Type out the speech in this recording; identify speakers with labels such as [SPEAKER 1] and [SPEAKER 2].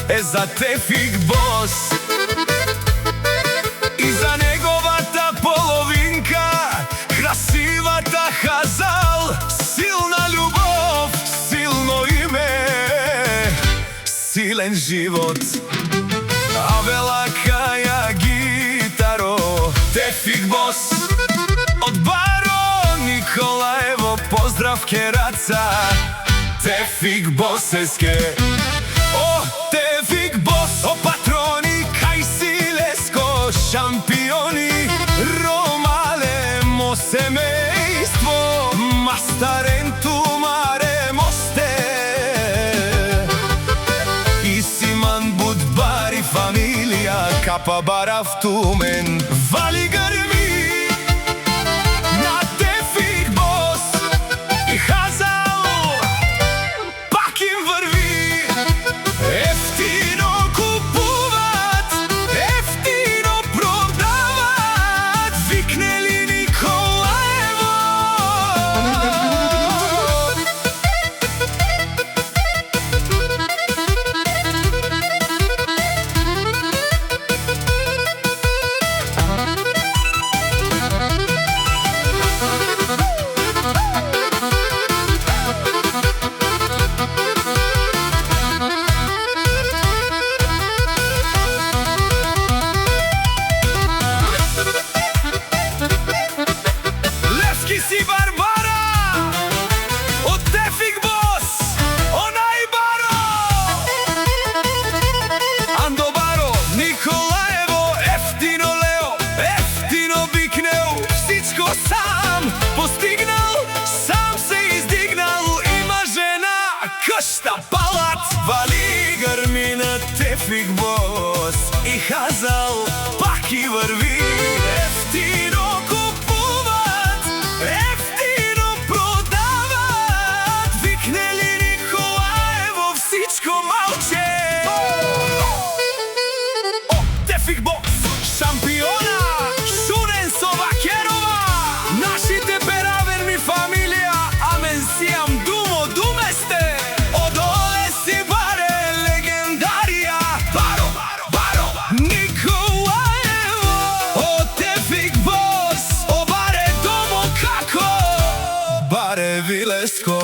[SPEAKER 1] е за Тефик Бос и за неговата половинка, красивата Хазал. Силна љубов, силно име, силен живот. Авела Каја гитаро, Тефик Бос. Од Баро Николаево поздрав ке раца, Тефик Бос еске. О, Тефик Бос, о патрони кај Силеско, шампиони, ромалемо семејство, мастаренту маремосте. Исиман Будбари фамилија, капа барав тумен, вали грми на Тефик Бос и Хазал, пак им врви. Ефтино купуват, ефтино продават, викнели Николаево. Левски си Барбара, од Тефик Бос, онај Баро. Андо Баро Николаево, ефтино Лео, ефтино Бикнео, всичко сам постигнал, сам се издигнал. Има жена, къща, палат, вали грми на Тефик Бос и Хазал, пак и върви. Ефтино купуват, ефтино продават, викнели Николаево, всичко малче. О, Тефик Бос, шампиона, шунен со Вакерова, нашите пераверни фамилија, амен сијам думо думесте. Одоле си баре легендарија, Баро, Баро Николаево. О, Тефик Бос, о баре домо како, баре Вилеско.